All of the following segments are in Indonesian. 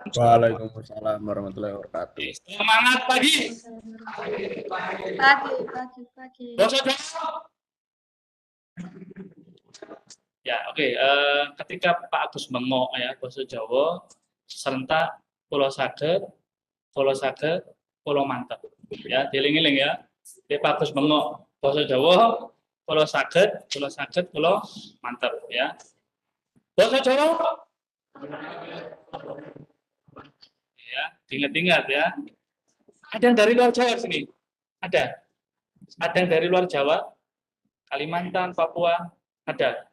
Waalaikumsalam warahmatullahi wabarakatuh. Semangat pagi. Pagi. Bosok Jawa. Ya, oke. Ketika Pak Agus mengok ya, Bosok Jawa, serentak Pulau Saged, Pulau Saged, Pulau Mantep. Ya, dieling-eling ya. Di Pak Agus mengok Bosok Jawa, Pulau Saged, Pulau Mantep ya. Bosok Jawa. Ya, diingat-ingat ya. Ada yang dari luar Jawa sini? Ada. Ada yang dari luar Jawa? Kalimantan, Papua? Ada.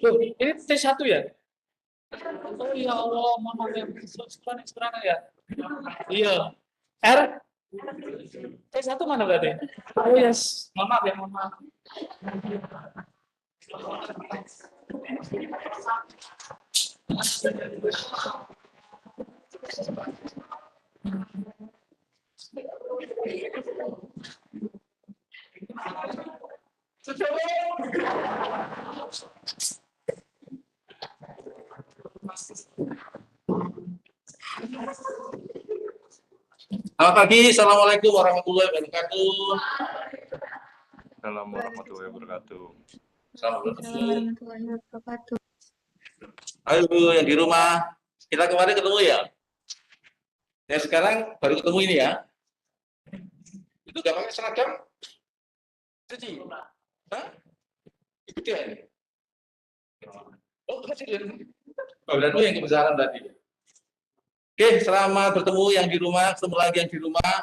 Loh, ini T1 ya? Oh ya Allah, mohon maaf ya. Sekarang ya. Iya. R? T1 mana berarti? Oh yes. Mohon maaf ya, mohon maaf. Selamat pagi, Assalamualaikum warahmatullahi wabarakatuh. Assalamualaikum warahmatullahi wabarakatuh. Assalamualaikum warahmatullahi wabarakatuh. Ayo yang di rumah, kita kemarin ketemu ya. Yang sekarang baru ketemu ini ya. Itu gak pakai seragam? Cuci? Hah? Itu dia. Oh, presiden. Oh, berarti yang kebesaran tadi. Oke, selamat bertemu yang di rumah, ketemu lagi yang di rumah.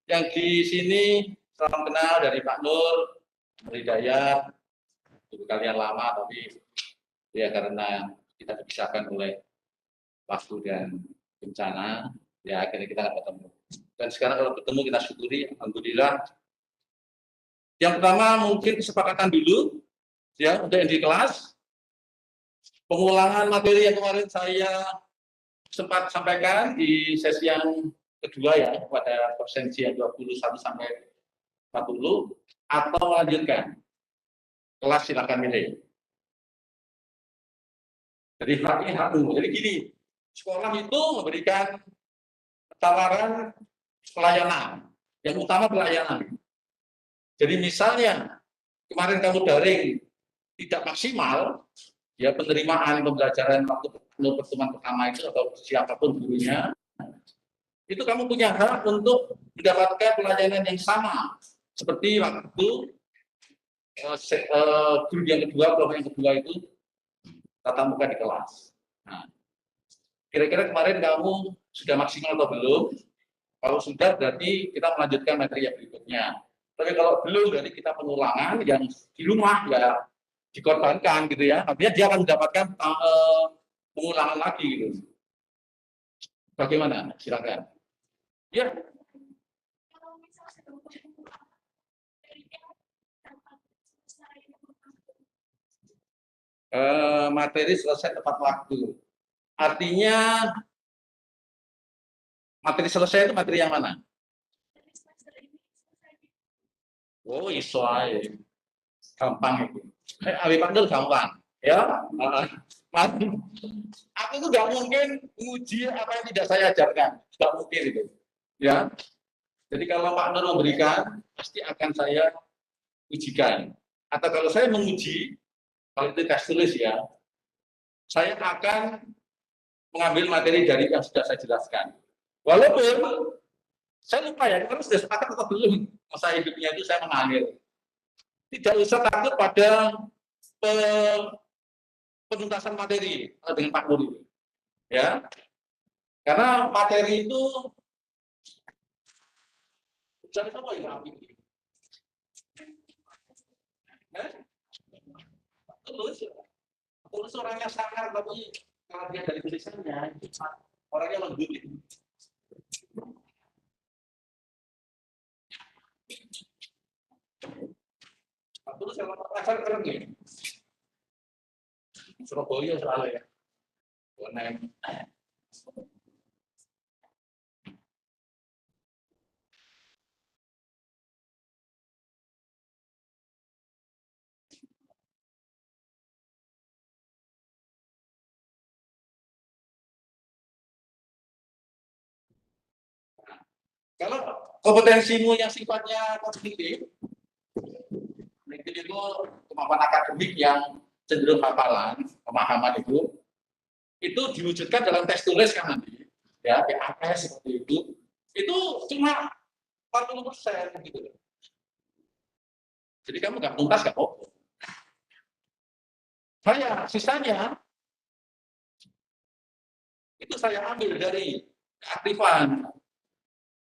Yang di sini, salam kenal dari Pak Nur, Hidayat. Itu kalian lama, tapi ya karena kita dipisahkan oleh waktu dan bencana, ya akhirnya kita nggak ketemu. Dan sekarang kalau ketemu kita syukuri, alhamdulillah. Yang pertama mungkin kesepakatan dulu, ya untuk yang di kelas. Pengulangan materi yang kemarin saya sempat sampaikan di sesi yang kedua ya, pada persensi yang 21 sampai 40, atau lanjutkan. Kelas silakan milih. Jadi haknya hakmu. Jadi gini, sekolah itu memberikan tawaran pelayanan. Yang utama pelayanan. Jadi misalnya kemarin kamu daring tidak maksimal, ya penerimaan pembelajaran waktu pertemuan pertama itu atau siapapun gurunya, itu kamu punya hak untuk mendapatkan pelayanan yang sama seperti waktu guru yang kedua, kelompok yang kedua itu tatap muka di kelas. Nah, kira-kira kemarin kamu sudah maksimal atau belum? Kalau sudah, berarti kita melanjutkan materi yang berikutnya. Tapi kalau belum, berarti kita pengulangan yang di rumah ya dikorbankan gitu ya. Artinya dia akan mendapatkan pengulangan lagi gitu. Bagaimana? Silakan. Ya. Materi selesai tepat waktu. Artinya materi selesai itu materi yang mana? Oh, iso aja. Gampang itu. Abi panggil gampang. Ya. Aku itu nggak mungkin menguji apa yang tidak saya ajarkan. Nggak mungkin itu. Ya. Jadi kalau Pak Nur memberikan, pasti akan saya ujikan. Atau kalau saya menguji, kalau itu tes tulis ya, saya akan mengambil materi dari yang sudah saya jelaskan. Walaupun saya lupa ya, kita sudah sepakat atau belum masa hidupnya itu saya mengakhir. Tidak usah takut pada penuntasan materi dengan Pak Nur itu, ya. Karena materi itu jadi apa ya? Tulus orangnya sangar, tapi kalau dia dari tulisannya orangnya lembut. Tulus kalau pasar keren ya. Surabaya soalnya ya. Kalau kompetensimu yang sifatnya kognitif, itu kemampuan akademik yang cenderung hafalan, pemahaman itu diwujudkan dalam tes tulis kan nanti, ya, PAS seperti itu cuma 40% gitu. Jadi kamu nggak tuntas nggak apa-apa. Sisanya itu saya ambil dari keaktifan.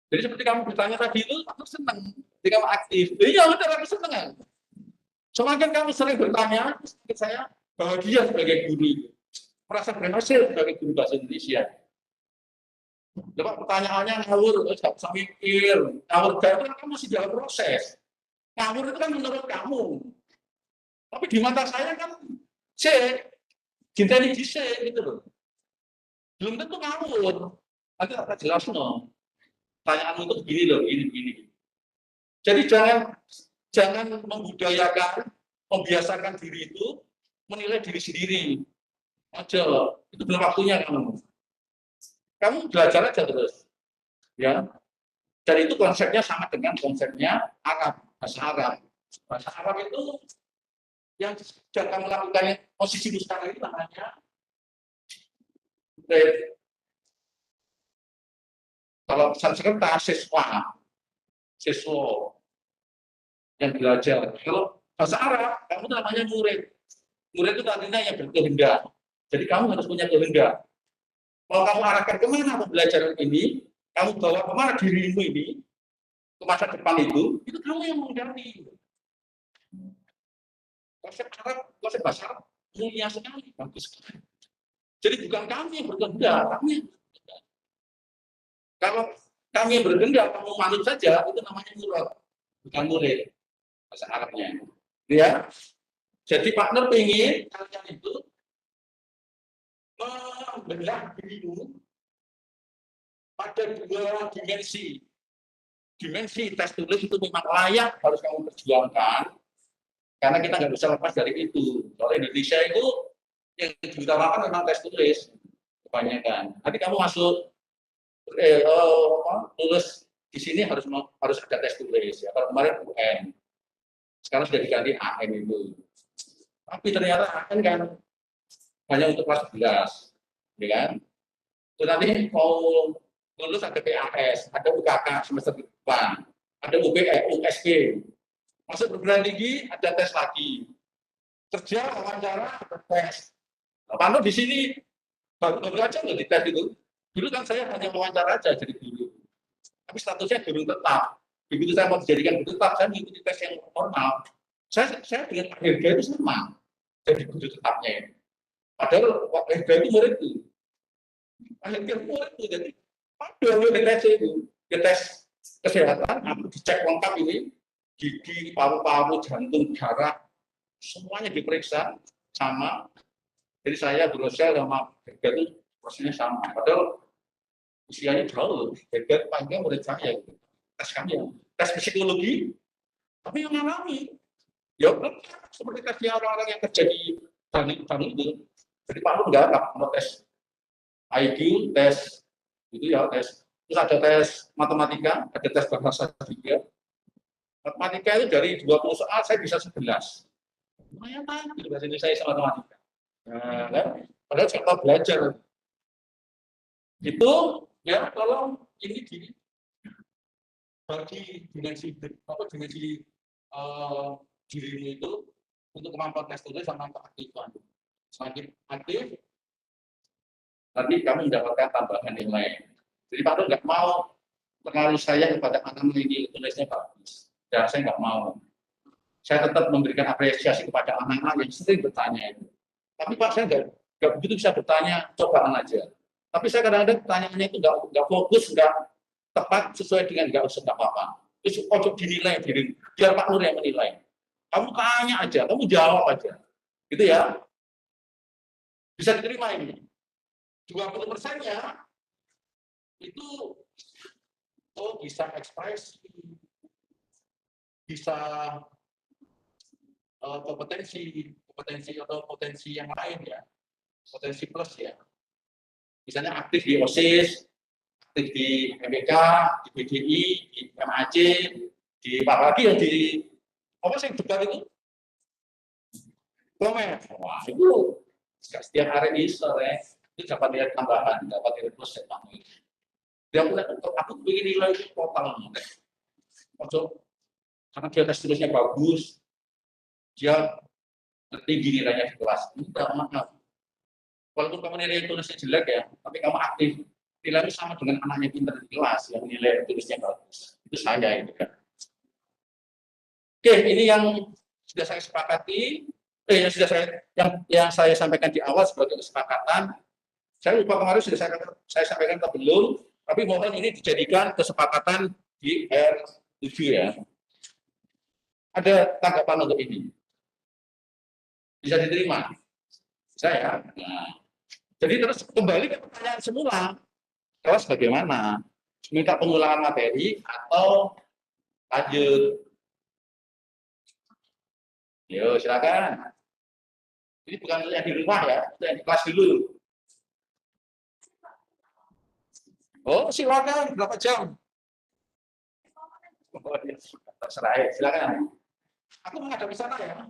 Jadi seperti kamu bertanya tadi itu, aku senang. Jadi kamu aktif. Iya benar, aku senang. Semakin kamu sering bertanya, semakin saya bahagia sebagai guru. Merasa berhasil sebagai guru bahasa Indonesia. Coba pertanyaannya ngawur, nggak bisa mikir. Ngawur itu kan kamu masih dalam proses. Ngawur itu kan menurut kamu. Tapi di mata saya kan C, ginteni di C gitu loh. Belum tentu ngawur. Nanti tak jelas no. Pertanyaanmu itu begini loh, begini. Jadi jangan membudayakan, membiasakan diri itu menilai diri sendiri. Aja, itu belum waktunya kamu. Kamu belajar aja terus, ya. Dan itu konsepnya sama dengan konsepnya Arab, bahasa Arab. Bahasa Arab itu yang sedang kamu lakukan posisi di sekarang ini namanya kalau Sanskerta siswa yang belajar. Kalau bahasa Arab kamu namanya murid. Murid itu artinya yang berkehendak. Jadi kamu harus punya kehendak. Kalau kamu arahkan kemana pembelajaran ini, kamu bawa kemana dirimu ini, ke masa depan itu kamu yang mengendali. Konsep Arab, konsep bahasa Arab mulia sekali, bagus sekali. Jadi bukan kami yang berkehendak, kami yang berkehendak. Kalau kami yang berkehendak, kamu manut saja, itu namanya murid, bukan murid bahasa Arabnya. Ya, jadi partner ingin kalian itu membelah dirimu pada dua dimensi. Dimensi tes tulis itu memang layak harus kamu perjuangkan, karena kita nggak bisa lepas dari itu. Kalau Indonesia itu yang diutamakan memang tes tulis kebanyakan. Nanti kamu masuk lulus di sini harus ada tes tulis ya. Kalau kemarin UN, sekarang sudah diganti AN itu. Tapi ternyata AN kan hanya untuk kelas 11, ya kan? Itu nanti mau lulus ada PAS, ada UKK semester depan, ada USP. Masuk perguruan tinggi ada tes lagi. Kerja wawancara ada tes. Lalu di sini baru aja nggak dites itu. Dulu kan saya hanya wawancara aja jadi guru. Tapi statusnya guru tetap. Begitu saya mau dijadikan guru tetap, saya mengikuti tes yang normal. Saya dengan harga itu sama. Jadi guru tetapnya. Padahal harga itu muridku. Harga murid itu jadi padahal tes itu, tes kesehatan, aku dicek lengkap ini, gigi, paru-paru, jantung, darah, semuanya diperiksa sama. Jadi saya berusaha sama harga itu prosesnya sama. Padahal usianya jauh, harga panjang murid saya. Tes kami, tes psikologi, tapi yang mengalami, ya seperti tesnya orang-orang yang kerja di bank itu. Jadi Pak Lu nggak mau tes IQ, tes itu ya tes. Terus ada tes matematika, ada tes bahasa juga. Matematika itu dari 20 soal saya bisa 11. Lumayan bagus bahasa Indonesia sama matematika. Nah, kan? Padahal saya mau belajar. Itu ya kalau ini di bagi dimensi dirimu itu untuk kemampuan tes tulis sama keaktifan. Semakin aktif, nanti kami mendapatkan tambahan nilai. Jadi Pak nggak mau pengaruh saya kepada anak ini tulisnya bagus. Ya saya nggak mau. Saya tetap memberikan apresiasi kepada anak-anak yang sering bertanya itu. Tapi Pak saya nggak begitu bisa bertanya, cobaan aja. Tapi saya kadang-kadang pertanyaannya itu nggak fokus, nggak tepat sesuai dengan nggak usah apa-apa. Itu ojo dinilai diri, biar Pak Nur yang menilai. Kamu tanya aja, kamu jawab aja, gitu ya. Bisa diterima ini. 20%-nya itu bisa ekspresi, bisa kompetensi atau potensi yang lain ya, potensi plus ya. Misalnya aktif di OSIS, aktif di MPK, di BDI, di MAC, di apa lagi yang di apa sih dekat itu? Komen. Wah, itu setiap hari sore itu dapat nilai tambahan, dapat nilai plus ya Pak. Dia bilang, aku ingin nilai itu total. Untuk karena dia tes tulisnya bagus, dia tinggi nilainya di kelas. Enggak, maaf. Walaupun kamu nilai tulisnya jelek ya, tapi kamu aktif, nilainya sama dengan anaknya pintar di kelas yang nilai tulisnya bagus. Itu saya itu kan. Oke, ini yang sudah saya sepakati, yang saya sampaikan di awal sebagai kesepakatan. Saya lupa kemarin sudah saya sampaikan atau belum, tapi mohon ini dijadikan kesepakatan di R7 ya. Ada tanggapan untuk ini? Bisa diterima? Saya. Nah, jadi terus kembali ke pertanyaan semula. Kelas bagaimana? Minta pengulangan materi atau lanjut? Yo, silakan. Ini bukan yang di rumah ya, yang di kelas dulu. Oh, silakan. Berapa jam? Oh, ya. Terserah ya, silakan. Aku menghadap ke sana ya.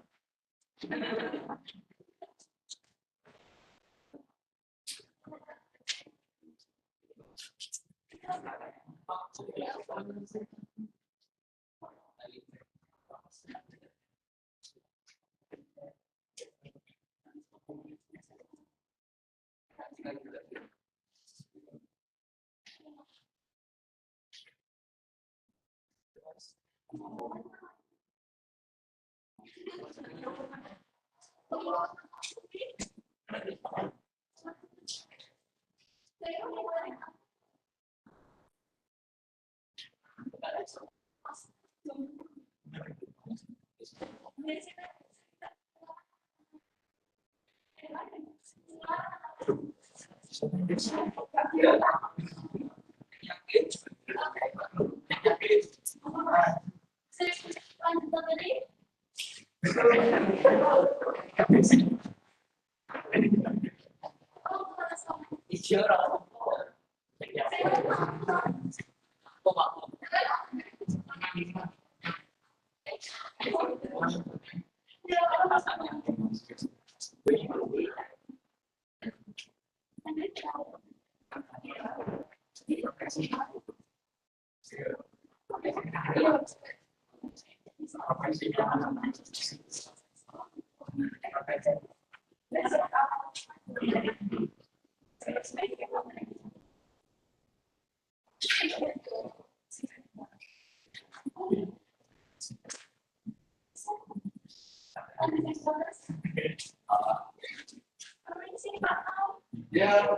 Ya.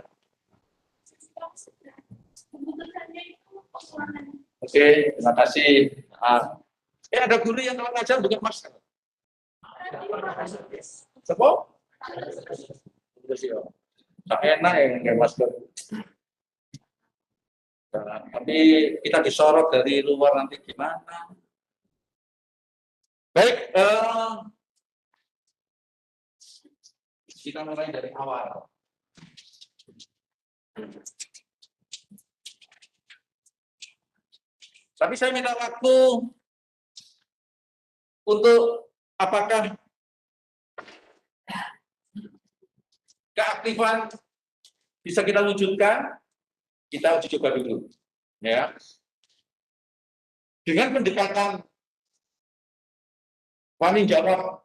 Oke, terima kasih. Ada guru yang kalau ngajar bukan masker. Siapa? Tak enak ya pakai masker. Nah, tapi kita disorot dari luar nanti gimana? Baik, kita mulai dari awal. Tapi saya minta waktu untuk apakah keaktifan bisa kita wujudkan, kita uji coba dulu. Ya. Dengan pendekatan wani jawab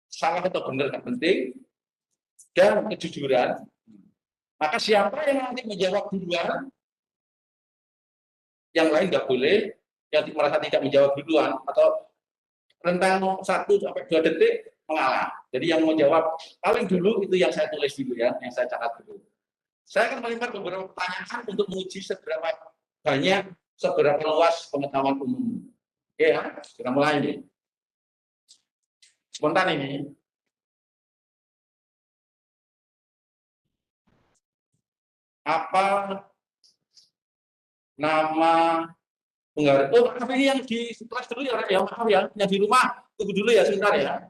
salah atau benar yang penting, dan kejujuran, maka siapa yang nanti menjawab duluan, yang lain nggak boleh, yang merasa tidak menjawab duluan, atau rentang 1 sampai 2 detik mengalah. Jadi yang menjawab paling dulu itu yang saya tulis dulu ya, yang saya catat dulu. Saya akan melempar beberapa pertanyaan untuk menguji seberapa banyak, seberapa luas pengetahuan umum. Oke ya, kita mulai nih. Spontan ini. Apa nama penggarap? Oh, tapi yang di kelas dulu ya, maaf ya, yang di rumah tunggu dulu ya sebentar ya.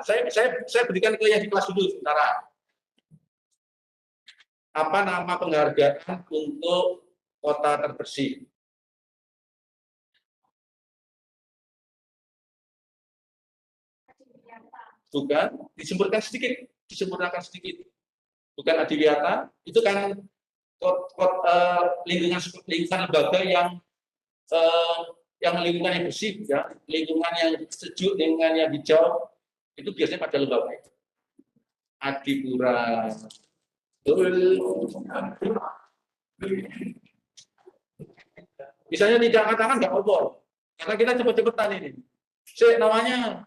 Saya berikan ke yang di kelas dulu sebentar. Apa nama penghargaan untuk kota terbersih? Bukan, disempurnakan sedikit. Bukan Adiwiyata, itu kan lingkungan lembaga yang lingkungan yang bersih, ya, lingkungan yang sejuk, lingkungan yang hijau, itu biasanya pada lembaga itu. Adipura. Misalnya tidak angkat tangan nggak apa-apa, karena kita cepet-cepetan ini. Namanya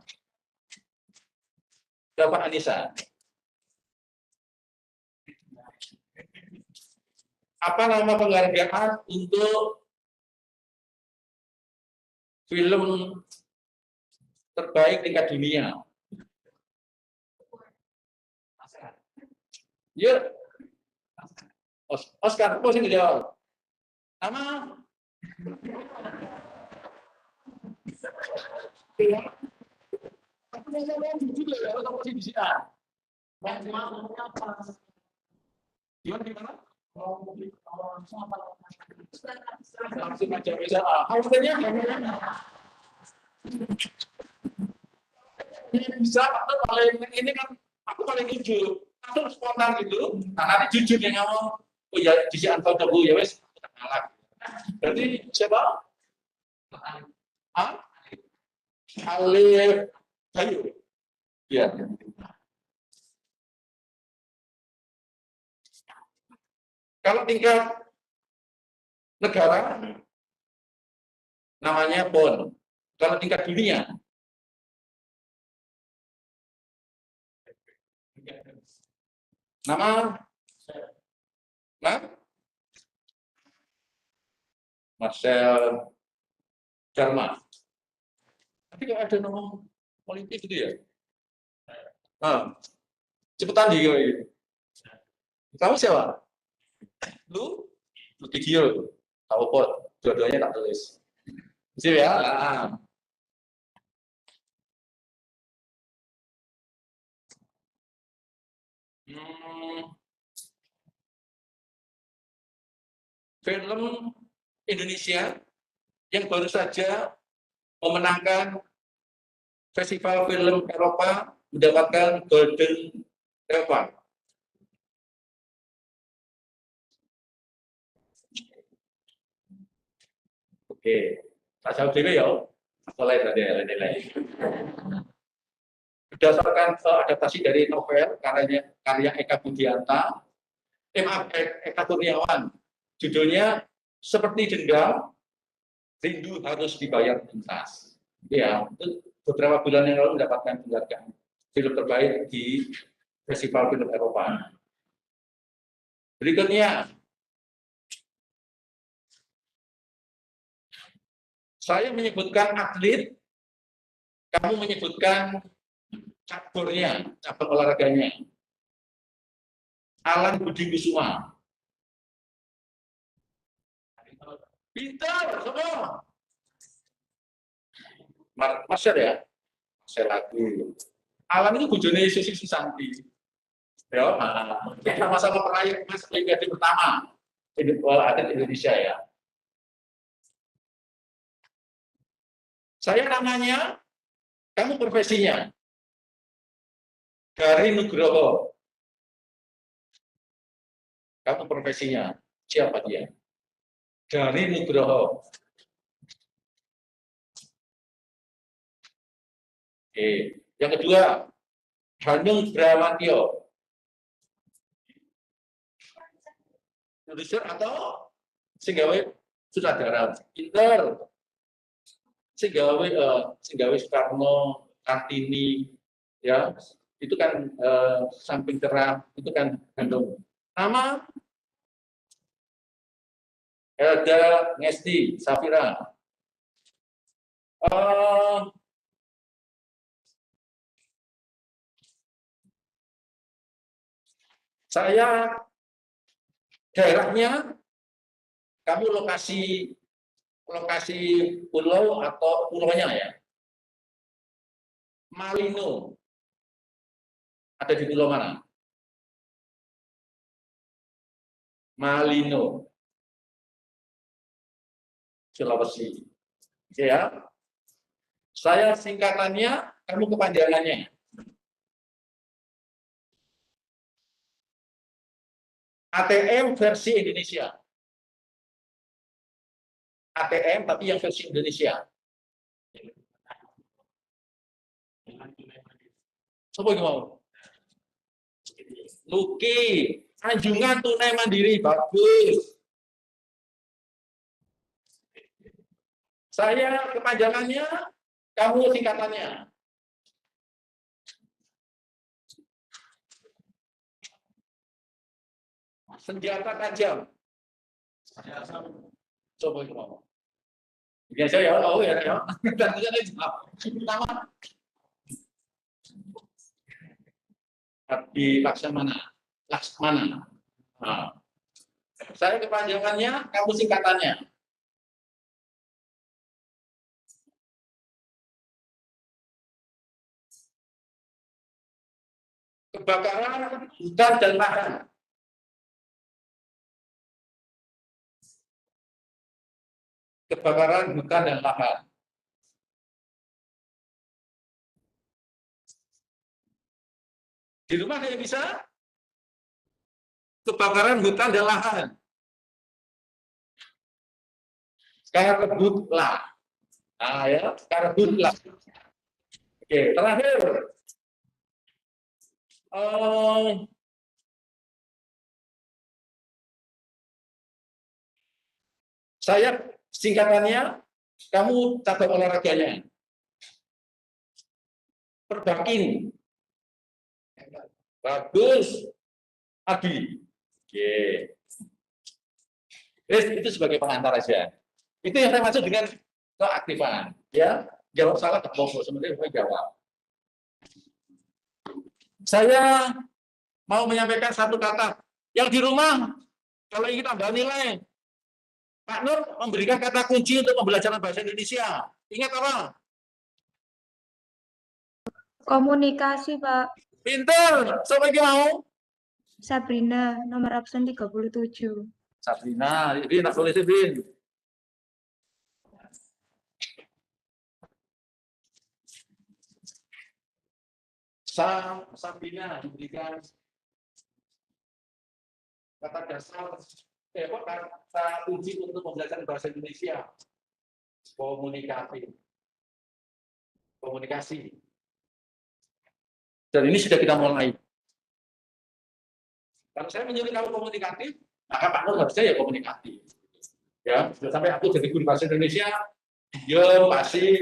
Bapak Anissa. Apa nama penghargaan untuk film terbaik tingkat dunia? Yuk, Oscar, apa sih dijawab? Nama? Gimana? Langsung aja bisa. Bisa, ini kan aku paling jujur. Aku spontan gitu. Nah, nanti jujur yang ngomong. Oh ya, di si Anto Debu ya wes. Berarti siapa? Alif Bayu. Ya. Kalau tingkat negara namanya PON. Kalau tingkat dunia nama Marcel Dharma. Tapi kalau ada nama politik gitu ya. Cepetan di kamu siapa? Lu video tahu pot, dua-duanya tak tulis. Sip ya. Film Indonesia yang baru saja memenangkan Festival Film Eropa mendapatkan Golden Leopard. Oke, tak jawab dulu ya. Mulai tadi nilai. Berdasarkan adaptasi dari novel karya Eka Budianta, Eka Kurniawan, judulnya Seperti Dendam, Rindu Harus Dibayar Tuntas. Ya, itu beberapa bulan yang lalu mendapatkan penghargaan film terbaik di Festival Film Eropa. Berikutnya, saya menyebutkan atlet, kamu menyebutkan caburnya, cabang olahraganya. Alan Budi Kusuma. Pintar, semua. Marcel ya? Marcel lagi. Alan itu bujone Susi Susanti. Ya, sama-sama peraih emas Olimpiade pertama atlet Indonesia ya. Saya namanya, kamu profesinya. Dari Nugroho. Kamu profesinya. Siapa dia? Dari Nugroho. Oke. Yang kedua, Hanung Bramantyo. Produser atau singgawe sutradara. Pinter. Singgawe Soekarno, Kartini, ya itu kan samping cerah, itu kan Hanung. Nama Elda Ngesti Safira. Saya daerahnya, kamu lokasi pulau atau pulaunya ya. Malino. Ada di pulau mana? Malino. Sulawesi. Ya. Saya singkatannya, kamu kepanjangannya. ATM versi Indonesia. ATM tapi yang versi Indonesia. Coba mau. Luki, anjungan tunai mandiri, bagus. Saya kepanjangannya, kamu singkatannya. Senjata tajam. Coba mau. Biasa ya, oh ya, ya. Nama. Di Laksamana. Nah, saya kepanjangannya, kamu singkatannya. Kebakaran hutan dan lahan. Kebakaran hutan dan lahan. Di rumah saya bisa? Kebakaran hutan dan lahan. Karhutlah. Nah ya, karhutlah. Oke, terakhir. Saya singkatannya, kamu cabang olahraganya. Perbakin. Bagus. Abi. Oke. Itu sebagai pengantar aja. Itu yang saya maksud dengan keaktifan. Ya, jawab salah tak bohong, sebenarnya saya jawab. Saya mau menyampaikan satu kata. Yang di rumah, kalau ingin tambah nilai, Pak Nur memberikan kata kunci untuk pembelajaran bahasa Indonesia. Ingat apa? Komunikasi, Pak. Pinter. Siapa yang mau? Sabrina, nomor absen 37. Sabrina, Vin, aku tulis Vin. Sabrina diberikan kata dasar, kata kunci untuk pembelajaran bahasa Indonesia. Komunikasi. Dan ini sudah kita mulai. Kalau saya menyuruh kamu komunikatif, maka Pak Nur harusnya ya komunikatif. Ya, sudah sampai aku jadi guru bahasa Indonesia, dia pasti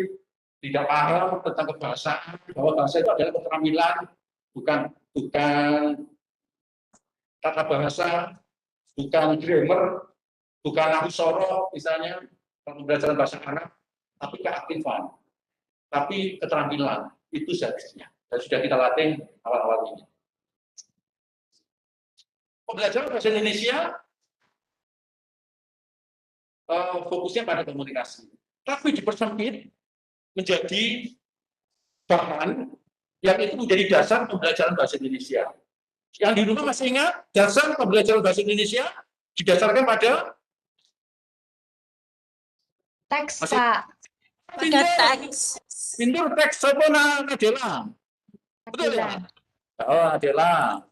tidak paham tentang kebahasaan, bahwa bahasa itu adalah keterampilan, bukan tata bahasa, bukan grammar, bukan aksara misalnya pembelajaran bahasa Arab, tapi keaktifan, tapi keterampilan itu seharusnya. Dan sudah kita latih awal-awal ini. Pembelajaran bahasa Indonesia fokusnya pada komunikasi, tapi dipersempit menjadi bahan yang itu menjadi dasar pembelajaran bahasa Indonesia. Yang di rumah masih ingat dasar pembelajaran bahasa Indonesia didasarkan pada Teks, Pak. Pintu teks apa Nadela? Betul ya? Oh, Nadela.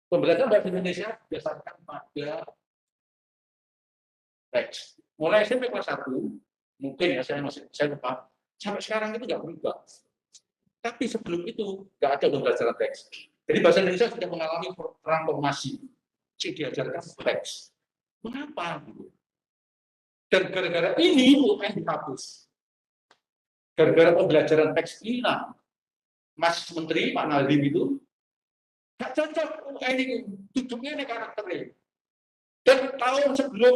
Pembelajaran bahasa Indonesia berdasarkan pada teks. Mulai SMP kelas 1, mungkin ya saya lupa, sampai sekarang itu nggak berubah. Tapi sebelum itu nggak ada pembelajaran teks. Jadi bahasa Indonesia sudah mengalami transformasi. Diajarkan teks. Mengapa? Dan gara-gara ini UN dihapus. Gara-gara pembelajaran teks inilah Mas Menteri Pak Nadiem itu nggak cocok UN ini, duduknya ini karakternya. Dan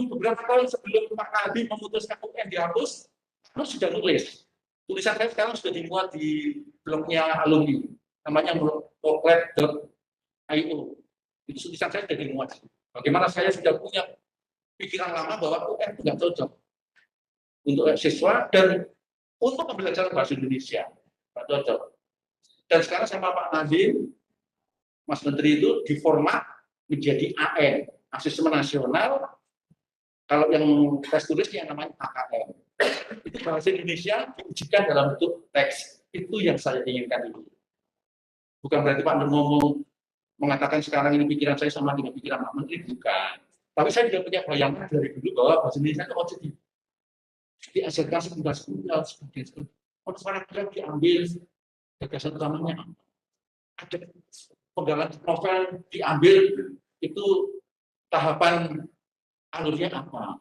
beberapa tahun sebelum Pak Nadiem memutuskan UN dihapus, Mas sudah nulis. Tulisan saya sekarang sudah dimuat di blognya alumni, namanya moklet.io. Itu tulisan saya sudah dimuat. Bagaimana saya sudah punya pikiran lama bahwa UN itu nggak cocok untuk siswa dan untuk pembelajaran bahasa Indonesia, nggak cocok. Dan sekarang sama Pak Nadiem, Mas Menteri itu diformat menjadi AN. Asesmen nasional, kalau yang tes tulisnya namanya AKM. Itu bahasa Indonesia diujikan dalam bentuk teks. Itu yang saya inginkan itu. Bukan berarti Pak ngomong mengatakan sekarang ini pikiran saya sama dengan pikiran Pak Menteri, bukan. Tapi saya juga punya bayangan dari dulu bahwa bahasa Indonesia itu harus diajarkan sebentar sebagai paragraf diambil gagasan utamanya. Ada penggalan novel diambil itu tahapan alurnya apa.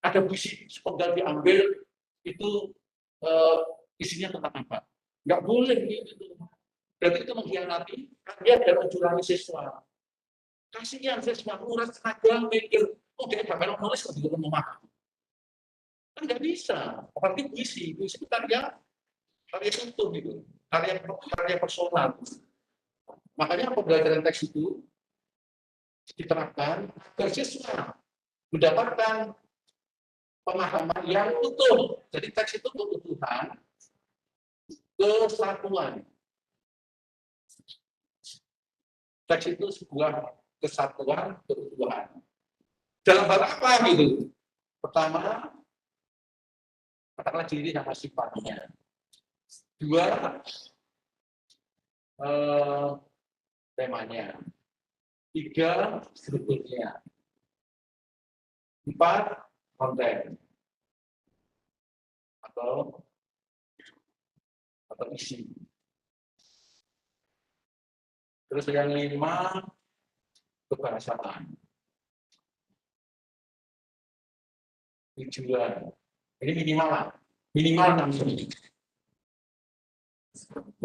Ada puisi sepenggal diambil itu isinya tentang apa. Nggak boleh gitu. Berarti itu mengkhianati karya dan mencurangi siswa. Kasihan siswa, nguras tenaga, mikir, oh dia nggak melok nulis kok juga memahami. Kan nggak bisa. Apalagi puisi itu karya utuh gitu, karya personal. Makanya pembelajaran teks itu diterapkan agar siswa mendapatkan pemahaman yang utuh. Jadi teks itu keutuhan, kesatuan. Teks itu sebuah kesatuan, keutuhan. Dalam hal apa gitu? Pertama, katakanlah diri sama sifatnya. Dua, temanya. Tiga, strukturnya. Empat, konten. Atau isi. Terus yang lima, kebahasaan. Tujuan. Ini minimal 6.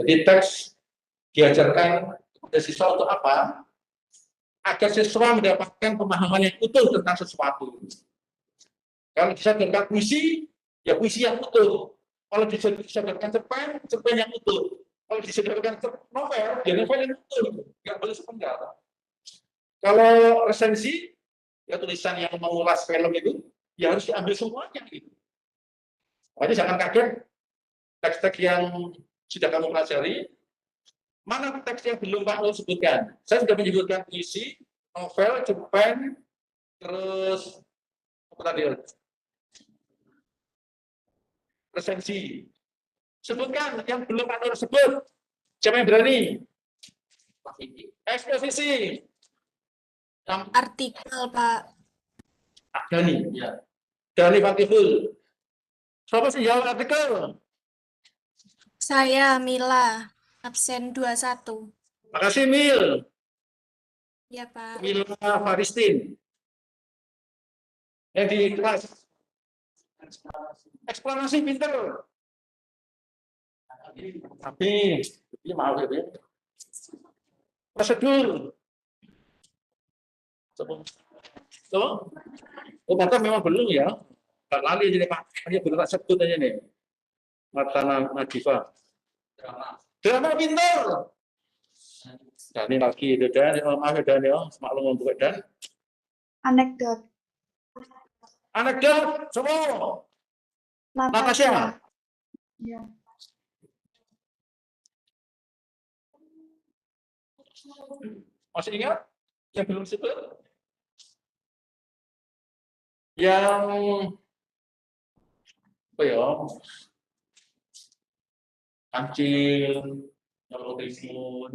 Jadi teks diajarkan kepada siswa untuk apa? Agar siswa mendapatkan pemahaman yang utuh tentang sesuatu. Kalau disadarkan puisi, ya puisi yang utuh. Kalau disadarkan cerpen yang utuh. Kalau disadarkan novel, ya novel yang utuh. Nggak boleh sepenggal. Kalau resensi, ya tulisan yang mengulas film itu, ya harus diambil semuanya. Gitu. Makanya jangan kaget, teks-teks yang sudah kamu pelajari, mana teks yang belum Pak Nur sebutkan? Saya sudah menyebutkan puisi, novel, cerpen, terus apa tadi? Resensi. Sebutkan yang belum Pak Nur sebut. Siapa yang berani? Eksposisi. Artikel, Pak. Dani, ya. Dani Fatihul. Siapa sih jawab artikel? Saya Mila, absen 21. Makasih Mil. Ya, Pak. Mila Faristin. Yang di kelas. Eksplanasi pinter. Tapi, ini maaf ya. Prosedur. Coba. Oh, mata memang belum ya. Pak lali jadi Pak. Hanya belum tak sebut aja nih. Mata Nadifa. Drama pinter. Nah, ini lagi itu Dan, maaf ya Dan ya, semaklum untuk Dan. Anekdot. Anekdot semua. Natasha. Ya. Masih ingat yang belum sebut? Yang apa ya? Kancil, Timun.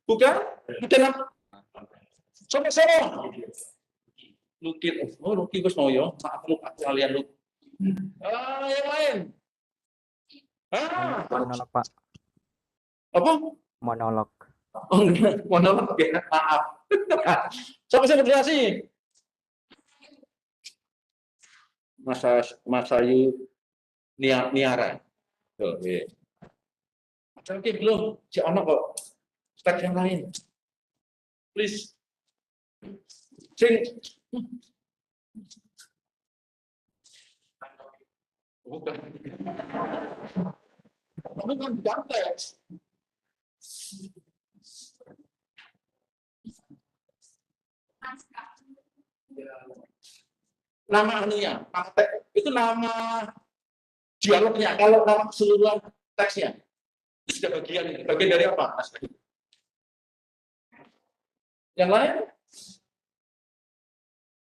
Bukan? Bukan. Sama-sama. Lukit. Oh, Luki Gus mau ya. Maaf lu kalian lu. Yang lain. Monolog, Pak. Apa? Monolog. Oh, enggak. Monolog ya. Maaf. Siapa sih berdasi? Mas Ayu Niara. Tuh, ya. Oke, belum. Si anak kok. Step yang lain. Please. Sing. Bukan. Bukan teks. Nama anunya, itu nama dialognya. Kalau nama keseluruhan teksnya, itu sudah bagian dari apa, Mas? Yang lain?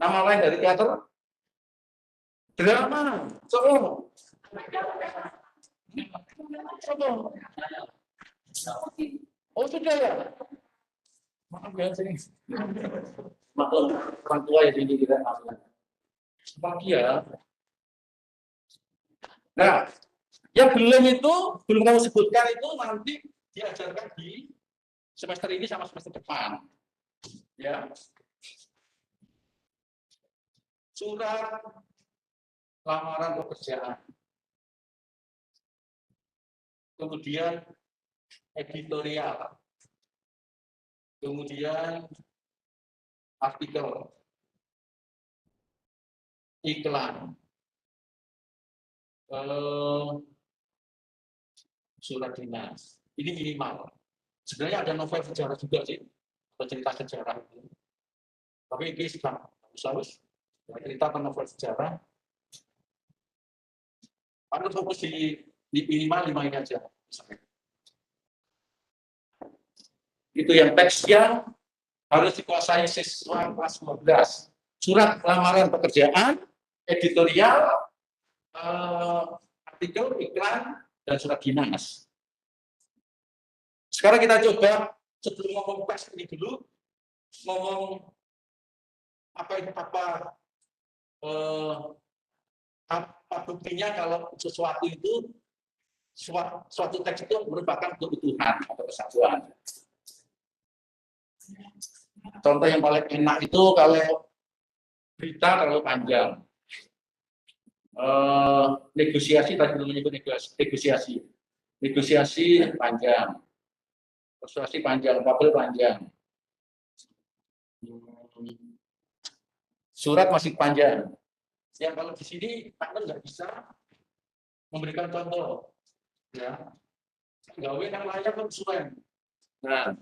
Nama lain dari teater? Drama. Coba. Oh sudah ya. Maaf ya sini. Maklum orang tua ya sini kita maklum. Pagi ya. Nah, yang belum kamu sebutkan itu nanti diajarkan di semester ini sama semester depan. Ya. Surat lamaran pekerjaan. Kemudian editorial. Kemudian artikel, iklan, surat dinas. Ini minimal. Sebenarnya ada novel sejarah juga sih, atau cerita sejarah. Tapi ini sudah bagus. Cerita tentang novel sejarah. Harus fokus di minimal 5 ini aja. Itu yang teksnya harus dikuasai siswa kelas 12. Surat lamaran pekerjaan, editorial, artikel, iklan, dan surat dinas. Sekarang kita coba sebelum ngomong tes ini dulu, ngomong apa buktinya kalau sesuatu itu suatu teks itu merupakan kebutuhan atau kesatuan. Contoh yang paling enak itu kalau berita terlalu panjang. Negosiasi tadi belum menyebut negosiasi. Negosiasi panjang. Persuasi panjang, kabel panjang. Surat masih panjang. Yang kalau di sini Pak nggak bisa memberikan contoh. Ya. Gawe yang layak konsumen. Nah,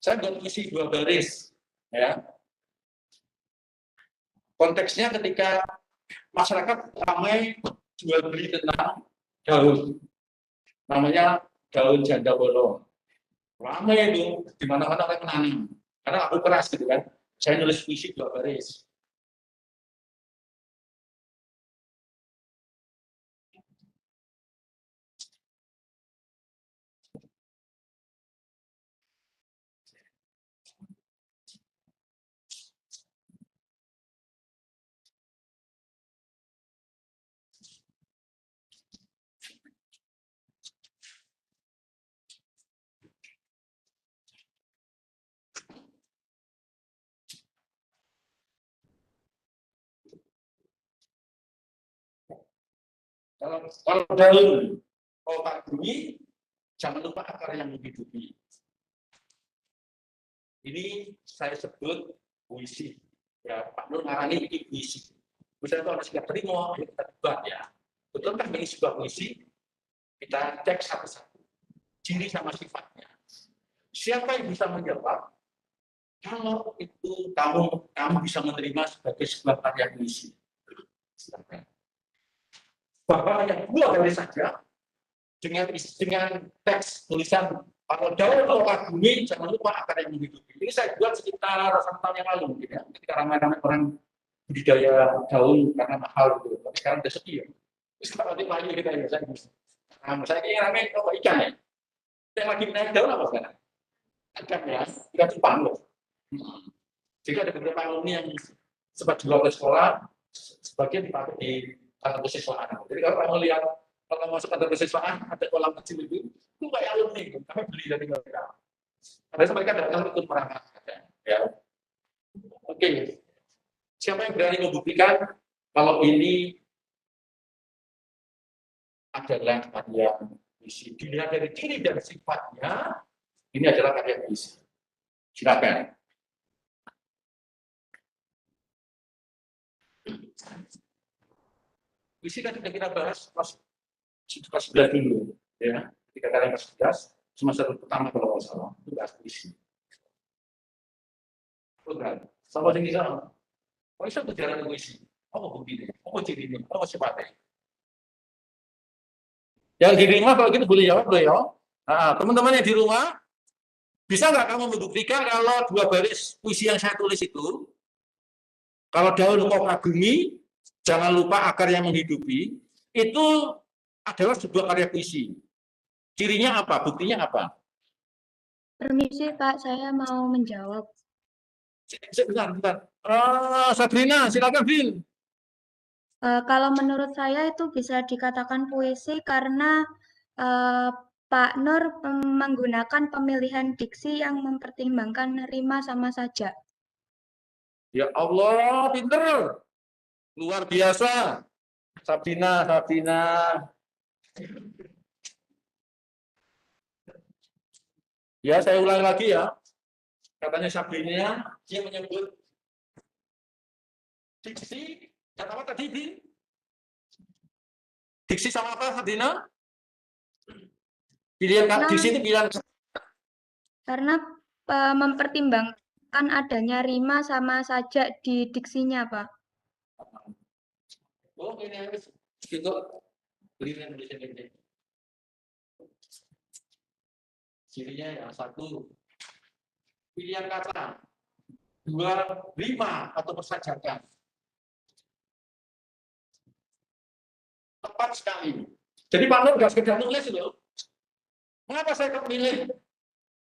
saya nggak isi 2 baris, ya. Konteksnya ketika masyarakat ramai jual beli tentang daun, namanya daun janda bolong. Ramai itu, di mana-mana orang menanam. Karena aku keras gitu kan. Saya nulis puisi 2 baris. Kalau daun, kalau Pak Bumi, jangan lupa akar yang menghidupi. Ini saya sebut puisi. Ya, Pak Nur ngarani ini puisi. Misalnya kalau siap terima, kita debat ya. Betul kan ini sebuah puisi? Kita cek satu-satu. Ciri sama sifatnya. Siapa yang bisa menjawab? Kalau itu kamu bisa menerima sebagai sebuah karya puisi. Silakan. Bapak hanya 2 baris saja dengan teks tulisan kalau daun loka bumi jangan lupa akar yang menghidupi. Ini saya buat sekitar 1 tahun yang lalu, gitu ya. Ketika ramai-ramai orang budidaya daun karena mahal gitu. Tapi sekarang udah sepi ya. Sekarang nanti lagi kita ya saya ingin ramai ikan ya. Yang lagi naik daun apa sekarang? Ikan ya, ikan cupang loh. Jadi ada beberapa alumni yang sempat jual ke sekolah, sebagian dipakai di kantor kesiswaan. Jadi kalau kamu lihat, kalau masuk kantor kesiswaan, ada kolam kecil itu kayak alumni, kami beli dari mereka. Ada mereka datang ikut perangkat. Ya. Oke. Siapa yang berani membuktikan kalau ini adalah karya puisi? Dilihat dari ciri dan sifatnya, ini adalah karya puisi. Silakan. Puisi kan sudah kita bahas kelas 11 dulu, ya. Ketika kalian kelas 11, semester pertama kalau nggak salah, itu bahas puisi. Bukan, sama dengan di sana. Oh, itu sejarah puisi. Oh, begini. Oh, cirinya. Oh, sifatnya. Yang di rumah kalau gitu boleh jawab, boleh ya. Nah, teman-teman yang di rumah, Bisa nggak kamu membuktikan kalau 2 baris puisi yang saya tulis itu, kalau daun kau kagumi, jangan lupa akar yang menghidupi, itu adalah sebuah karya puisi. Cirinya apa? Buktinya apa? Permisi Pak, saya mau menjawab. Bentar. Sabrina, silakan, Bin. Kalau menurut saya itu bisa dikatakan puisi karena eh, Pak Nur menggunakan pemilihan diksi yang mempertimbangkan rima sama saja. Ya Allah, pinter. Luar biasa. Sabrina. Ya, saya ulang lagi ya. Katanya Sabrina, dia menyebut diksi, kata apa tadi, Bin? Diksi sama apa, Sabrina? Pilihan diksi itu pilihan. Karena mempertimbangkan adanya rima sama saja di diksinya, Pak. Oh, ini harus gitu. Pilihan Indonesia ini. Cirinya yang satu, pilihan kata, 2, rima atau persajakan. Tepat sekali. Jadi Pak Nur nggak sekedar nulis loh. Mengapa saya memilih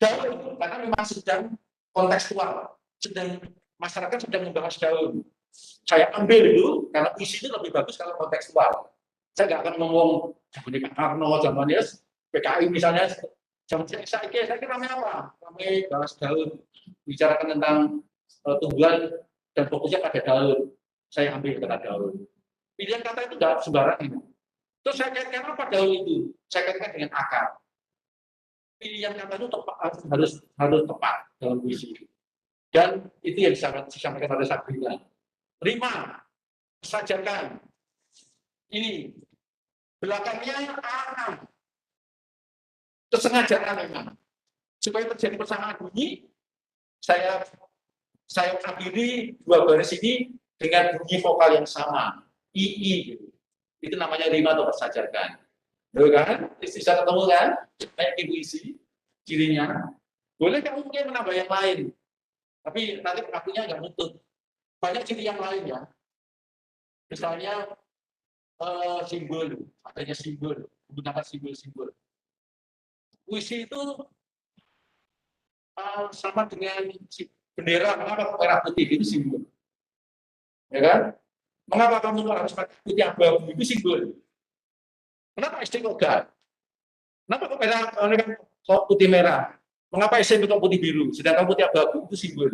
daun? Karena memang sedang kontekstual, sedang masyarakat sedang membahas daun. Saya ambil itu karena isi itu lebih bagus kalau kontekstual. Saya nggak akan ngomong zaman Pak Karno, zaman PKI misalnya. Zaman saya kira ramai apa? Ramai bahas daun, bicarakan tentang tumbuhan dan fokusnya pada daun. Saya ambil kata daun. Pilihan kata itu tidak sembarangan. Terus saya kaitkan apa daun itu? Saya kaitkan dengan akar. Pilihan kata itu tepat, harus tepat dalam puisi. Dan itu yang disampaikan oleh Sabrina. Rima, sajakan. Ini belakangnya A. Kesengajaan memang. Supaya terjadi persamaan bunyi, saya akhiri 2 baris ini dengan bunyi vokal yang sama, II. Itu namanya rima atau persajakan. Betul kan? Bisa ketemu kan? Kayak puisi, cirinya. Boleh kamu mungkin menambah yang lain, tapi nanti artinya nggak mutu. Banyak ciri yang lain ya. Misalnya simbol, adanya simbol, menggunakan simbol-simbol. Puisi itu sama dengan bendera, mengapa merah putih itu simbol? Ya kan? Mengapa kamu harus pakai putih abu-abu itu simbol? Kenapa istiqomah? Kenapa kok merah, kok putih merah? Mengapa SMP kok putih biru? Sedangkan putih abu-abu itu simbol.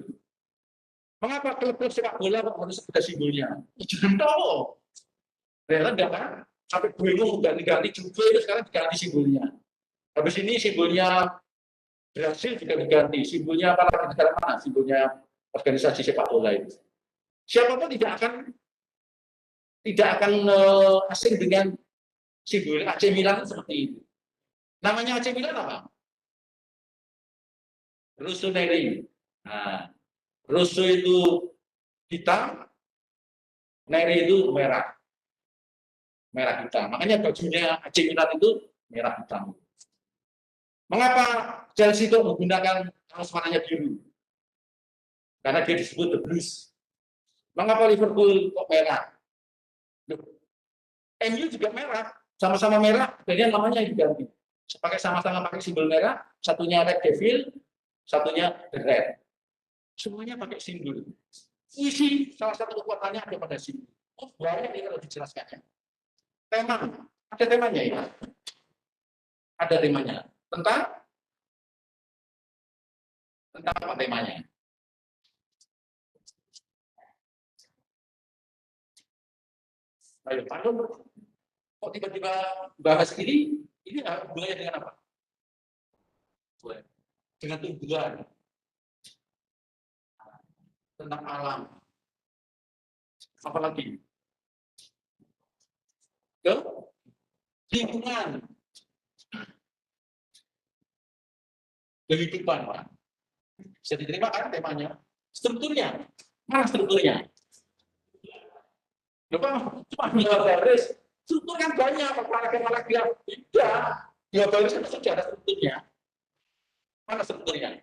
Mengapa klub-klub sepak bola kok harus ada simbolnya? Jangan tahu. Rela enggak kan? Sampai bingung ganti-ganti juga itu sekarang diganti simbolnya. Habis ini simbolnya Brasil juga diganti. Simbolnya apa lagi negara mana? Simbolnya organisasi sepak bola itu. Siapapun tidak akan asing dengan simbol AC Milan seperti itu. Namanya AC Milan apa? Rossoneri. Nah, Rosso itu hitam, Neri itu merah. Merah hitam. Makanya bajunya AC Milan itu merah hitam. Mengapa Chelsea itu menggunakan kaos warnanya biru? Karena dia disebut the Blues. Mengapa Liverpool kok merah? MU juga merah, sama-sama merah, jadi namanya diganti. Sama-sama pakai simbol merah, satunya Red Devil, satunya The Red. Semuanya pakai simbol. Isi salah satu kekuatannya ada pada simbol. Oh, banyak ini kalau dijelaskannya. Tema, ada temanya ya. Ada temanya. Tentang apa temanya? Ayo, Pak Nur, kok tiba-tiba bahas ini hubungannya dengan apa? Dengan tumbuhan, tentang alam. Apalagi? Ke lingkungan. Kehidupan, Pak. Bisa diterima kan temanya? Strukturnya. Mana strukturnya? Cuma 2 baris. Struktur kan banyak, paragraf. Tidak. 2 baris itu sudah ada strukturnya. Mana strukturnya?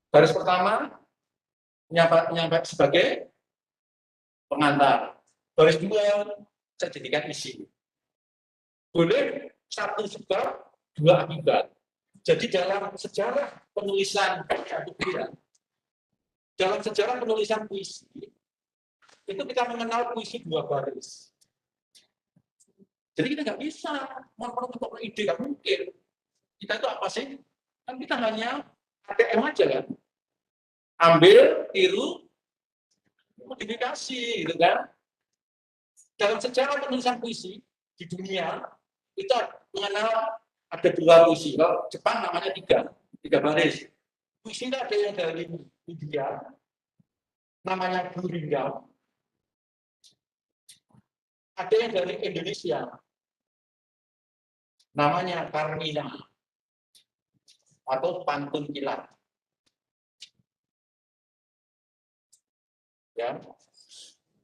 Baris pertama nyampe sebagai pengantar. Baris dua saya jadikan isi. Boleh satu sebab, dua akibat. Jadi dalam sejarah penulisan puisi itu kita mengenal puisi dua baris. Jadi kita nggak bisa memperuntuk ide, nggak mungkin. Kita itu apa sih? Kan kita hanya ATM aja kan. Ambil, tiru, modifikasi, gitu kan. Dalam sejarah penulisan puisi di dunia itu mengenal ada dua puisi. Kalau Jepang namanya tiga baris. Puisi ada yang dari India, namanya Gurindam. Ada yang dari Indonesia, namanya Karmina atau pantun kilat. Ya.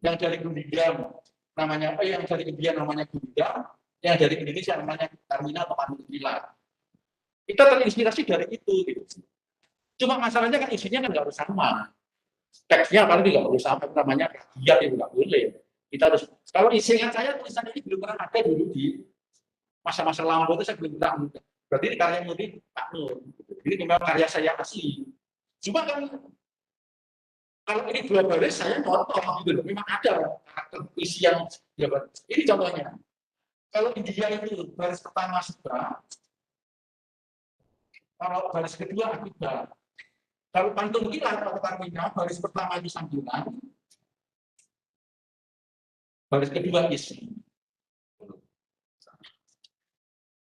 Yang dari Gurindam namanya yang dari India namanya Gurindam, yang dari Indonesia namanya Karmina atau pantun kilat. Kita terinspirasi dari itu. Gitu. Cuma masalahnya kan isinya kan nggak harus sama. Teksnya paling nggak harus sama, namanya kajian itu nggak boleh. Kita harus, kalau isinya saya tulisan ini belum pernah ada dulu di masa-masa lampau itu saya belum pernah. Berarti ini karya murid Pak Nur. Ini memang karya saya asli. Cuma kan kalau ini dua baris saya contoh gitu loh. Memang ada karakter puisi yang ya, ini contohnya. Kalau India itu baris pertama sebab, kalau baris kedua akibat. Kalau pantun kilat atau Karmina, baris pertama itu sanjungan, baris kedua isi.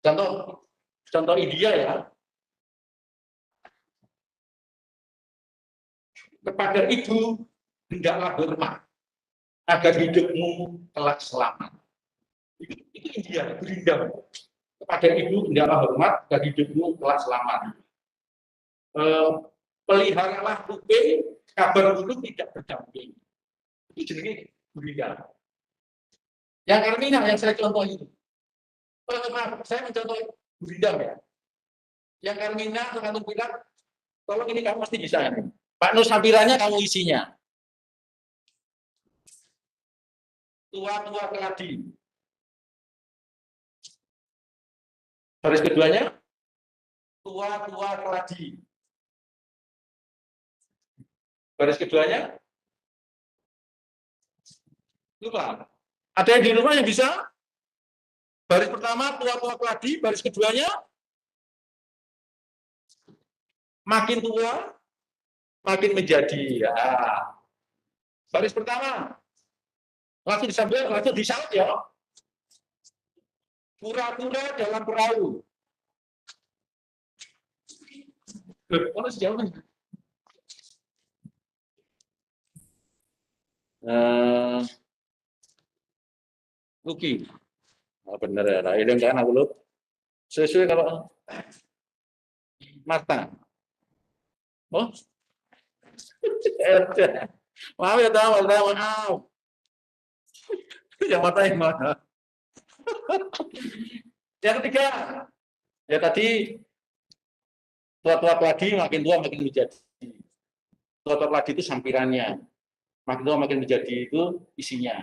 Contoh India ya. Kepada ibu hendaklah hormat agar hidupmu kelak selamat. Itu India, Gurindam. Kepada ibu hendaklah hormat agar hidupmu kelak selamat. Peliharalah kuping, kabar buruk tidak berdamping. Itu jenenge Gurindam. Yang Karmina yang saya contoh itu. Maaf, saya mencontoh Gurindam ya. Yang Karmina tergantung bilang, tolong ini kamu pasti bisa. Pak Nur sampirannya kamu isinya. Tua-tua keladi. Baris keduanya, tua-tua keladi. Baris keduanya, lupa. Ada yang di rumah yang bisa? Baris pertama, tua-tua keladi. Baris keduanya, makin tua, makin menjadi. Ya. Baris pertama, langsung disambil, langsung disaut ya. Pura-pura dalam perahu. Mana sejauh ini? Luki. Oh, bener ya, nah, ini kan aku lu. Sesuai kalau Marta. Oh, maaf ya tahu, maaf. Yang Marta yang mana? Yang ketiga, ya tadi tua-tua keladi makin tua makin menjadi. Tua-tua keladi itu sampirannya. Makin tua makin menjadi itu isinya.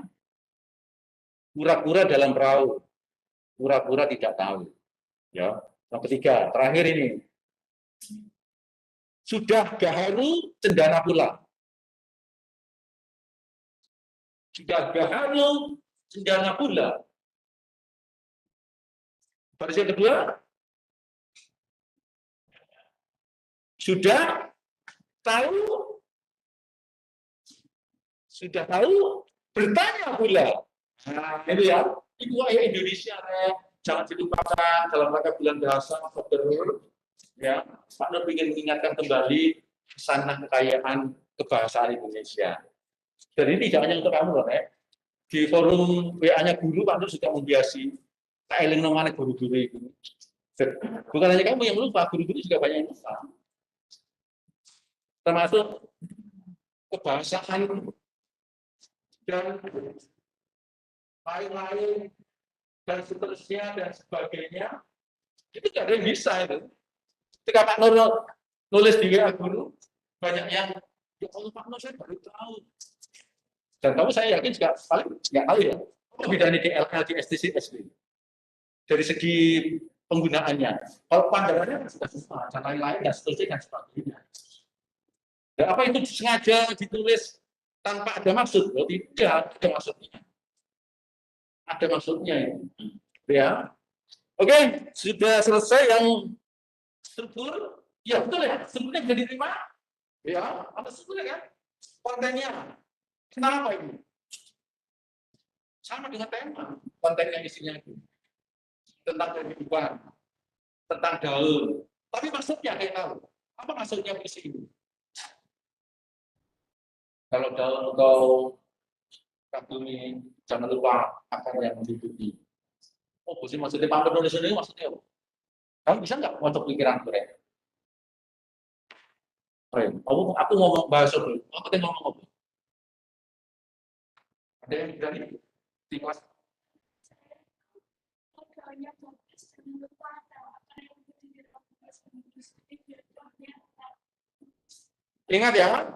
Pura-pura dalam perahu. Pura-pura tidak tahu. Ya. Yang ketiga, terakhir ini. Sudah gaharu cendana pula. Sudah gaharu cendana pula. Baris yang kedua, sudah tahu bertanya pula. Nah, itu ya, itu ayat Indonesia jangan dilupakan dalam rangka bulan bahasa Oktober. Ya, Pak Nur ingin mengingatkan kembali sana kekayaan kebahasaan Indonesia. Dan ini tidak hanya untuk kamu, Pak. Di forum WA-nya guru, Pak Nur juga membiasi tak eling nomane guru-guru itu. Bukan hanya kamu yang lupa, guru-guru juga banyak yang lupa. Termasuk kebahasaan dan lain-lain dan seterusnya dan sebagainya. Itu tidak ada yang bisa itu. Ketika Pak Nur nulis di WA guru, Banyak yang, ya Allah Pak Nur, saya baru tahu. Dan kamu saya yakin juga paling nggak tahu ya. Apa bedanya DLL di STCS ini? Dari segi penggunaannya. Kalau pandangannya sudah susah, dan lain-lain, dan seterusnya, dan sebagainya. Dan apa itu sengaja ditulis tanpa ada maksud? Oh, tidak ada maksudnya. Ada maksudnya ya. Oke, sudah selesai yang struktur. Ya betul ya, strukturnya bisa diterima. Ya, apa strukturnya kan? Kontennya. Tentang apa ini? Sama dengan tema. Konten yang isinya itu. Tentang kehidupan. Tentang daun. Tapi maksudnya kayak tahu. Apa maksudnya puisi ini? Kalau daun atau kagumi, jangan lupa akar yang menghidupi. Oh, maksudnya Pak penulis ini maksudnya apa? Kamu bisa nggak untuk pikiran keren? Keren. Aku ngomong bahasa dulu. Aku ngomong apa? Ada yang berani di kelas? Ingat ya,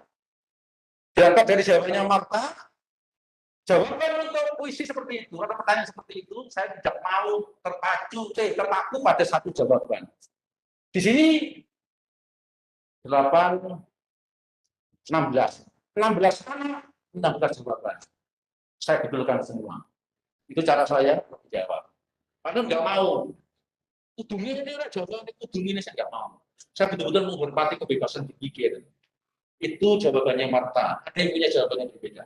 berangkat dari jawabannya Marta, jawaban untuk puisi seperti itu, atau pertanyaan seperti itu, saya tidak mau terpaku pada satu jawaban. Di sini 8, 16. 16 anak, 16 jawaban. Saya bedulkan semua. Itu cara saya menjawab. Karena nggak mau. Kudungnya ini, jawaban kudungnya ini saya nggak mau. Saya betul-betul menghormati kebebasan berpikir. Itu jawabannya Marta. Ada yang punya jawaban yang berbeda.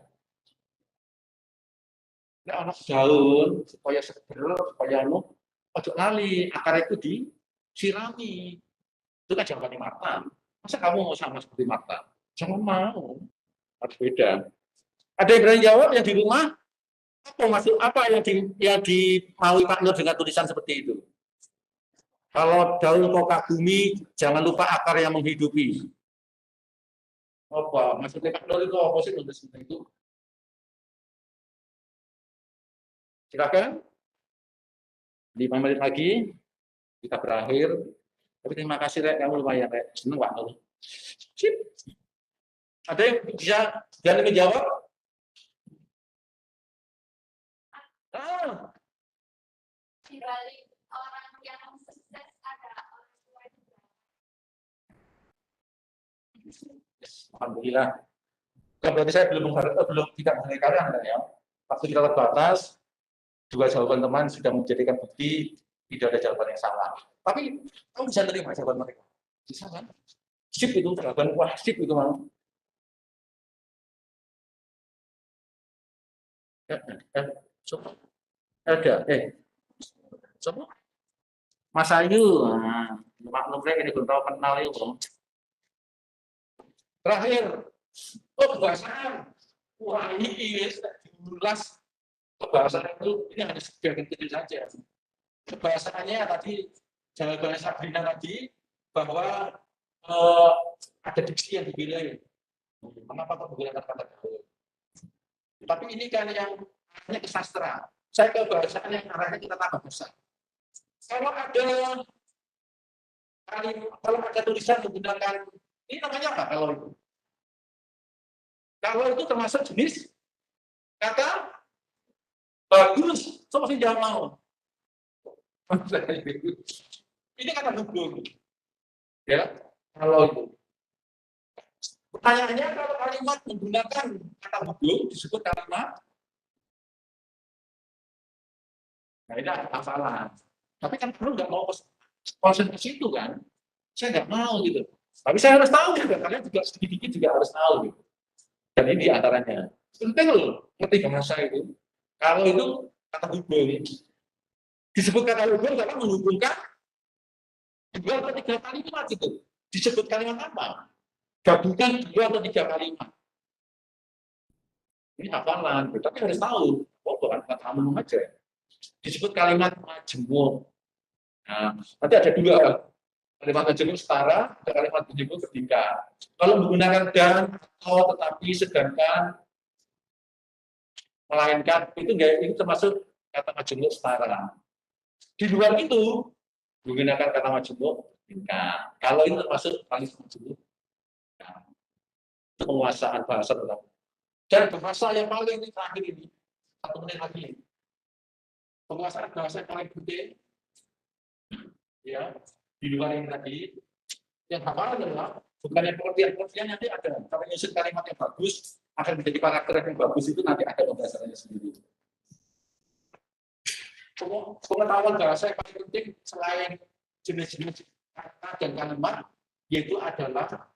Nah, anak daun supaya seger, supaya ojo lali, akar itu disirami. Itu kan jawabannya Marta. Masa kamu mau sama seperti Marta? Jangan mau. Harus beda. Ada yang berani jawab yang di rumah? Apa yang dimaui Pak Nur dengan tulisan seperti itu? Kalau daun koka bumi, jangan lupa akar yang menghidupi. Apa maksudnya Pak Nur itu apa sih untuk seperti itu? Silakan. 5 menit lagi kita berakhir. Tapi terima kasih Rek, kamu lumayan Rek. Seneng Pak Nur. Sip. Ada yang bisa berani menjawab? Di balik orang yang sukses ada orang tua juga. Alhamdulillah. Kan berarti saya belum tidak mengenai kalian ya. Waktu kita terbatas, 2 jawaban teman sudah menjadikan bukti tidak ada jawaban yang salah. Tapi kamu bisa terima jawaban mereka. Bisa kan? Sip itu jawaban, wah sip itu mau. Coba. Ada, coba. Mas Ayu, maklum saya ini belum tahu kenal itu. Terakhir, kebahasaan. Wah ini diulas kebahasaan itu, ini hanya sebagian kecil saja. Kebahasaannya tadi, jawabannya Sabrina tadi, bahwa ada diksi yang dipilih. Mengapa kok menggunakan kata gaul? Tapi ini kan yang arahnya ke sastra. Saya ke bahasaan yang arahnya kita tambah besar. Kalau ada tulisan menggunakan, ini namanya apa kalau itu? Kalau itu termasuk jenis kata bagus, so pasti jangan mau. Ini kata hubung. Ya, kalau itu. Pertanyaannya kalau kalimat menggunakan kata hubung disebut kalimat. Nah, ini ada hafalan. Tapi kan perlu nggak mau konsen ke situ kan? Saya nggak mau gitu. Tapi saya harus tahu juga, kalian juga sedikit-sedikit juga harus tahu gitu. Dan ini diantaranya. Penting loh, ngerti bahasa itu. Kalau itu kata hubung, disebut kata hubung karena menghubungkan 2 atau 3 kalimat itu. Disebut kalimat apa? Gabungkan 2 atau 3 kalimat. Ini hafalan, tapi harus tahu. Oh, bukan kata umum aja. Disebut kalimat majemuk. Nah, nanti ada 2. Kalimat majemuk setara, ada kalimat majemuk ketika. Kalau menggunakan dan atau tetapi sedangkan melainkan itu enggak, itu termasuk kata majemuk setara. Di luar itu menggunakan kata majemuk tingkat. Kalau itu termasuk kalimat majemuk. Nah, penguasaan bahasa tetap. Dan bahasa yang paling terakhir ini, 1 menit lagi. Penguasaan bahasa yang paling penting, ya, di luar yang tadi, yang hafal adalah bukan yang pengertian nanti ada. Kalau nyusun kalimat yang bagus, akan menjadi karakter yang bagus itu nanti ada pembahasannya sendiri. Pengetahuan bahasa yang paling penting selain jenis-jenis kata dan kalimat, yaitu adalah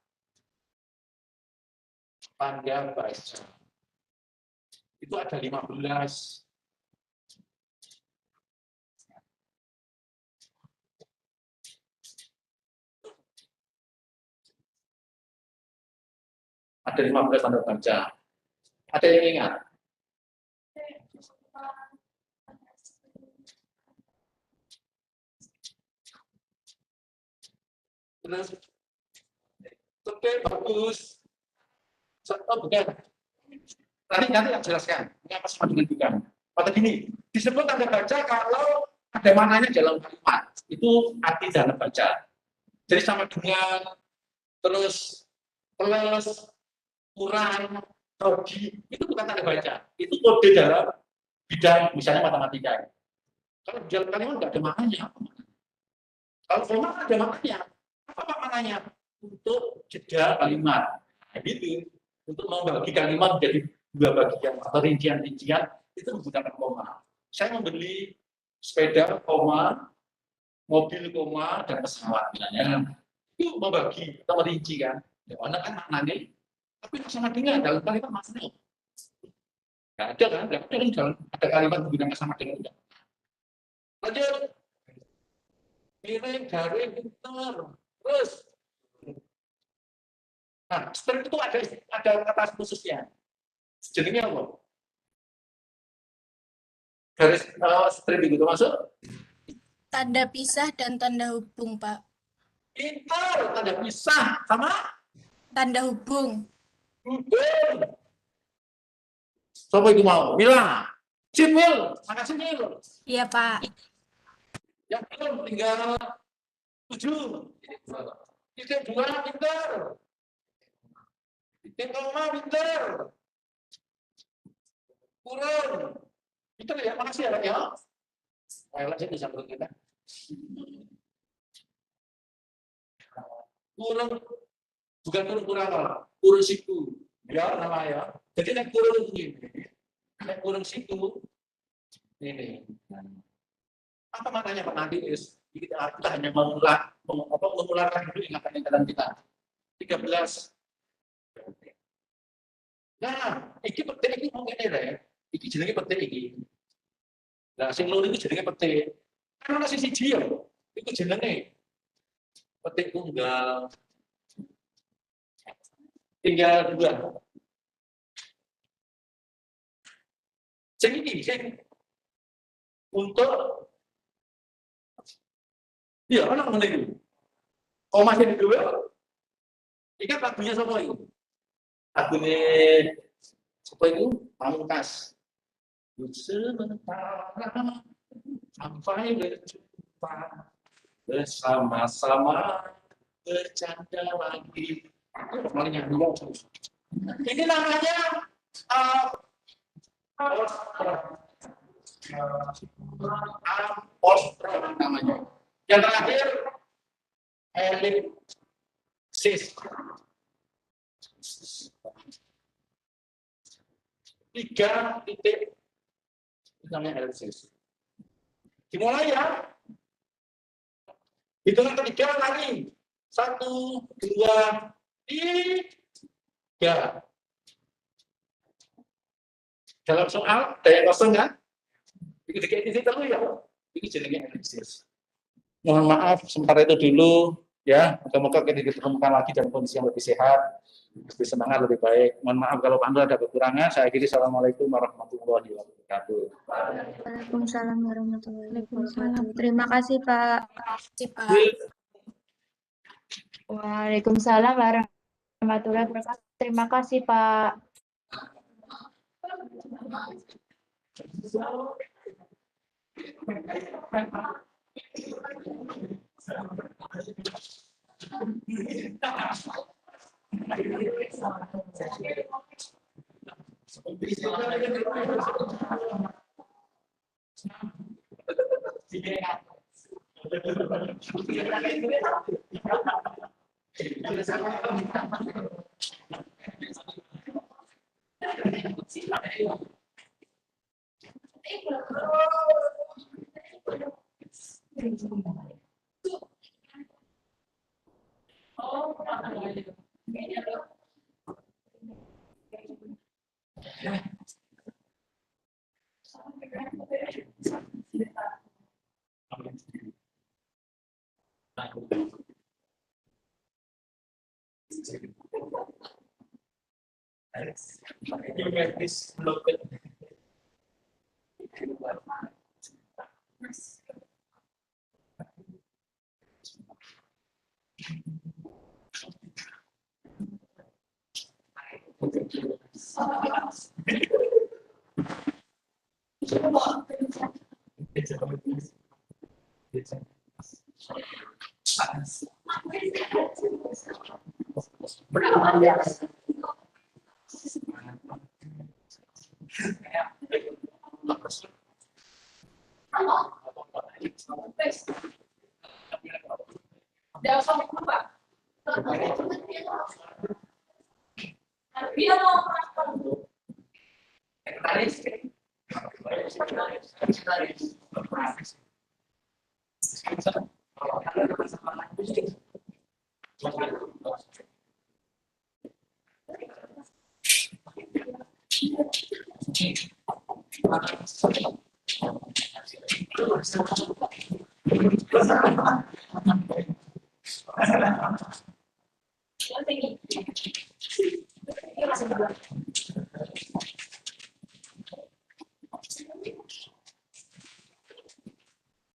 tanda baca. Itu ada 15. Ada 15 tanda baca. Ada yang ingat? Terus, oke, bagus. Oh, bukan. Nanti yang jelaskan. Ini apa sama dengan bukan? Pada gini, disebut tanda baca kalau ada mananya dalam kalimat. Itu arti tanda baca. Jadi sama dengan terus plus, kurang, rugi, itu bukan tanda baca. Itu kode dalam bidang misalnya matematika. Kalau di dalam kalimat nggak ada maknanya. Kalau koma ada maknanya. Apa maknanya? Untuk jeda kalimat. Nah, gitu. Untuk membagi kalimat menjadi 2 bagian atau rincian-rincian itu menggunakan koma. Saya membeli sepeda, koma, mobil, koma, dan pesawat. Misalnya. Itu membagi atau merinci kan. Ya, kan maknanya. Tapi sama dengan dalam kalimat maknanya. Nggak ada kan? Nggak ada dalam ada kalimat menggunakan sama dengan enggak. Lanjut. Miring, garing, pintar. Terus. Nah, strip itu ada kata khususnya. Jenisnya apa? Garis strip itu masuk? Tanda pisah dan tanda hubung, Pak. Pintar, tanda pisah sama Tanda hubung. hubung. Siapa itu mau? Mila. Cimil, makasih Mil. Iya, Pak. Yang belum tinggal 7. Titik 2 pintar. Titik koma pintar. Kurang. Pintar ya, makasih ya, Pak ya. Ayo lanjut bisa menurut kita. Kurang, bukan kurang apa? Kurang siku. Ya, namanya. Jadi yang kurang ini. Yang kurang siku. Ini. Apa maknanya Pak Nadis? Kita hanya mengularkan dulu ingatan dalam kita. 13. Nah, iki petik iki mau ngene rek. Iki jenenge petik iki. Nah, sing loro iki jenenge petik. Kan ana siji ya. Iku jenenge petik tunggal. Tinggal 2. Sing iki sing untuk iya, anak meneng. Oh, masih di dua. Ikan lagunya siapa itu? Lagunya siapa itu? Pamungkas. Sementara sampai berjumpa bersama-sama bercanda lagi. Ini namanya apostro namanya. Yang terakhir elipsis. 3 titik namanya elipsis. Dimulai ya. Hitungan ketiga lagi. 1, 2, 3. Dalam soal daya kosong kan? Dikit-dikit titik dulu ya. Ini jenenge elipsis. Mohon maaf sementara itu dulu ya. Moga-moga kita ditemukan lagi dalam kondisi yang lebih sehat, lebih semangat, lebih baik. Mohon maaf kalau Pandu ada kekurangan. Saya akhiri. Assalamualaikum warahmatullahi wabarakatuh. Waalaikumsalam warahmatullahi wabarakatuh. Terima kasih Pak. Pak. Waalaikumsalam warahmatullahi wabarakatuh. Terima kasih Pak. Thank you.